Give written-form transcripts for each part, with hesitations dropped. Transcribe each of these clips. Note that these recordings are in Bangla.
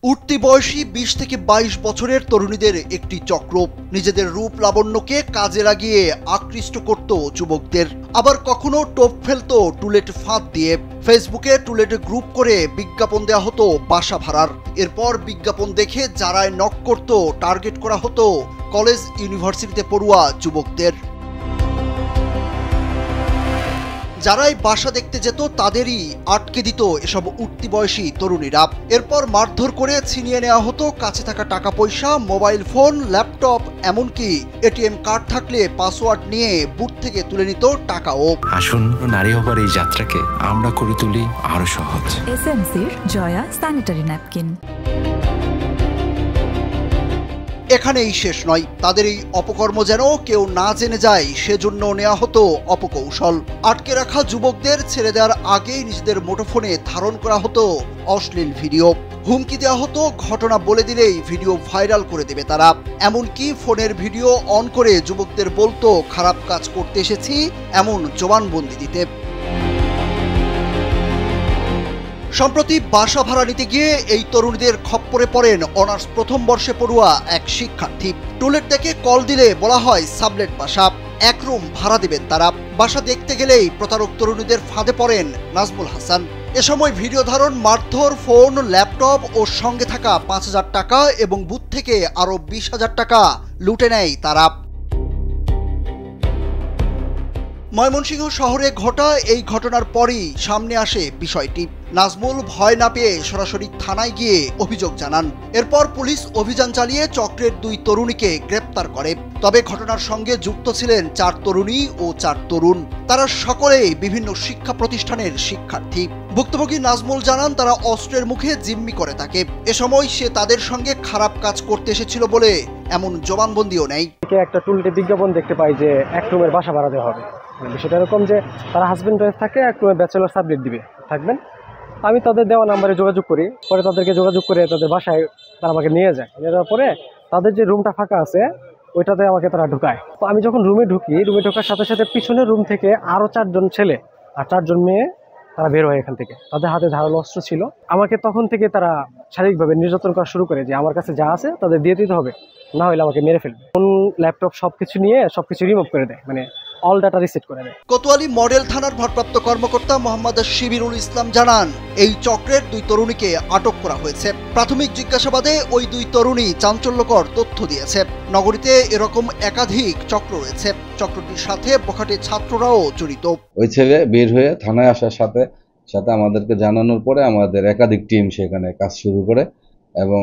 উঠতি বয়সী ২০ থেকে ২২ বছরের তরুণীদের একটি চক্র নিজেদের রূপ লাবণ্যকে কাজে লাগিয়ে আকৃষ্ট করত যুবকদের, আবার কখনো টোপ ফেলতো টুলেট ফাঁদ দিয়ে। ফেসবুকে টুলেট গ্রুপ করে বিজ্ঞাপন দেওয়া হতো বাসা ভাড়ার। এরপর বিজ্ঞাপন দেখে যারাই নক করত টার্গেট করা হতো কলেজ ইউনিভার্সিটিতে পড়ুয়া যুবকদের। যারাই বাসা দেখতে যেত তাদেরই আটকে দিত এসব উঠতি বয়সী তরুণীরা। এরপর মারধর করে ছিনিয়ে নেওয়া হতো কাছে থাকা টাকা পয়সা, মোবাইল ফোন, ল্যাপটপ, এমনকি এটিএম কার্ড থাকলে পাসওয়ার্ড নিয়ে বুথ থেকে তুলে নিত টাকাও। আসুন নারী হবার এই যাত্রাকে আমরা করে তুলি আরো সহজ। এসএমসির জয়া স্যানিটারি ন্যাপকিন। এখানেই শেষ নয়, তাদের এই অপকর্ম যেন কেউ না জেনে যায় সেজন্য নেওয়া হতো অপকৌশল। আটকে রাখা যুবকদের ছেড়ে দেওয়ার আগেই নিজেদের মুঠোফোনে ধারণ করা হতো অশ্লীল ভিডিও। হুমকি দেওয়া হতো ঘটনা বলে দিলেই ভিডিও ভাইরাল করে দেবে তারা। এমনকি ফোনের ভিডিও অন করে যুবকদের বলতো খারাপ কাজ করতে এসেছি এমন জবানবন্দি দিতে। সম্প্রতি বাসা ভাড়া নিতে গিয়ে এই তরুণীদের খপ্পরে পড়েন অনার্স প্রথম বর্ষে পড়ুয়া এক শিক্ষার্থী। টুলেট থেকে কল দিলে বলা হয় সাবলেট বাসা, এক রুম ভাড়া দেবেন তারা। বাসা দেখতে গেলেই প্রতারক তরুণীদের ফাঁদে পড়েন নাজমুল হাসান। এ সময় ভিডিও ধারণ, মারধর, ফোন, ল্যাপটপ ও সঙ্গে থাকা ৫,০০০ টাকা এবং বুথ থেকে আরও ২০,০০০ টাকা লুটে নেয় তারা। ময়মনসিংহ শহরে ঘটা এই ঘটনার পরই সামনে আসে বিষয়টি। নাজমুল ভয় না পেয়ে সরাসরি থানায় গিয়ে অভিযোগ জানান। এরপর পুলিশ অভিযান চালিয়ে চক্রের ২ তরুণীকে গ্রেপ্তার করে। তবে ঘটনার সঙ্গে যুক্ত ছিলেন ৪ তরুণী ও ৪ তরুণ। তারা সকলেই বিভিন্ন শিক্ষা প্রতিষ্ঠানের শিক্ষার্থী। ভুক্তভোগী নাজমুল জানান তারা অস্ত্রের মুখে জিম্মি করে থাকে। এ সময় সে তাদের সঙ্গে খারাপ কাজ করতে এসেছিল বলে এমন জবানবন্দিও নেয়। একটা টুলেটে বিজ্ঞাপন দেখতে পাই যে এক রুমের বাসা ভাড়া দেওয়া হবে। বিষয়টা এরকম যে তারা হাজব্যান্ড ওয়াইফ থাকে, এক রুমে ব্যাচেলর সাবলেট দিবে থাকবেন। আমি তাদের দেওয়া নাম্বারে যোগাযোগ করি, পরে তাদেরকে যোগাযোগ করে তাদের বাসায় তারা আমাকে নিয়ে যায়। নিয়ে যাওয়ার পরে তাদের যে রুমটা ফাঁকা আছে ওইটাতে আমাকে তারা ঢুকায়। তো আমি যখন রুমে ঢোকার সাথে সাথে পিছনের রুম থেকে আরও ৪ জন ছেলে আর ৪ জন মেয়ে তারা বের হয় এখান থেকে। তাদের হাতে ধারালো অস্ত্র ছিল। আমাকে তখন থেকে তারা শারীরিকভাবে নির্যাতন করা শুরু করে যে আমার কাছে যা আছে তাদের দিয়ে দিতে হবে, না হলে আমাকে মেরে ফেলবে। ফোন, ল্যাপটপ সবকিছু নিয়ে সবকিছু রিমুভ করে দেয়, মানে অল ডাটা রিসেট করে দেয়। কোতোয়ালি মডেল থানার ভারপ্রাপ্ত কর্মকর্তা মোহাম্মদ শিবিরুল ইসলাম জানান এই চক্রের ২ তরুণীকে আটক করা হয়েছে। প্রাথমিক জিজ্ঞাসাবাদে ওই ২ তরুণী চাঞ্চল্যকর তথ্য দিয়েছে। নগরীতে এরকম একাধিক চক্র রয়েছে। চক্রটির সাথে বখাটে ছাত্ররাও জড়িত। ওই ছেলে বের হয়ে থানায় আসার সাথে সাথে আমাদেরকে জানানোর পরে আমাদের একাধিক টিম সেখানে কাজ শুরু করে এবং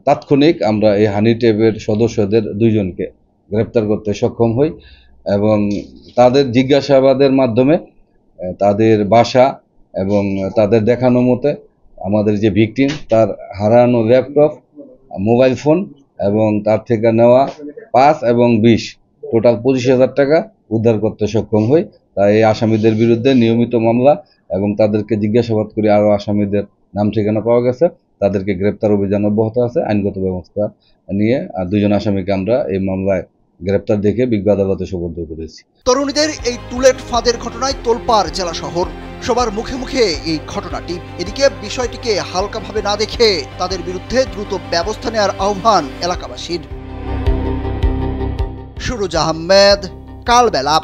তাৎক্ষণিক আমরা এই হানি ট্যাবের সদস্যদের ২ জনকে গ্রেপ্তার করতে সক্ষম হই এবং তাদের জিজ্ঞাসাবাদের মাধ্যমে তাদের বাসা এবং তাদের দেখানো মতে আমাদের যে ভিকটিম তার হারানো ল্যাপটপ, মোবাইল ফোন এবং তার থেকে নেওয়া ৫ এবং ২০ টোটাল ২৫,০০০ টাকা উদ্ধার করতে সক্ষম হই। তাই এই আসামিদের বিরুদ্ধে নিয়মিত মামলা এবং তাদেরকে জিজ্ঞাসাবাদ করে আরও আসামিদের নাম ঠিকানা পাওয়া গেছে। তাদেরকে গ্রেপ্তার অভিযান অব্যাহত আছে আইনগত ব্যবস্থা নিয়ে। আর ২ জন আসামিকে আমরা এই মামলায় গ্রেপ্তার দেখে বিজ্ঞ আদালতে সোপর্দ করেছি। তরুণীদের এই টুলেট ফাঁদের ঘটনায় তোলপাড় জেলা শহর। সবার মুখে মুখে এই ঘটনাটি। এদিকে বিষয়টিকে হালকাভাবে না দেখে তাদের বিরুদ্ধে দ্রুত ব্যবস্থা নেওয়ার আহ্বান এলাকাবাসীর। সুরুজ আহমেদ, কালবেলা।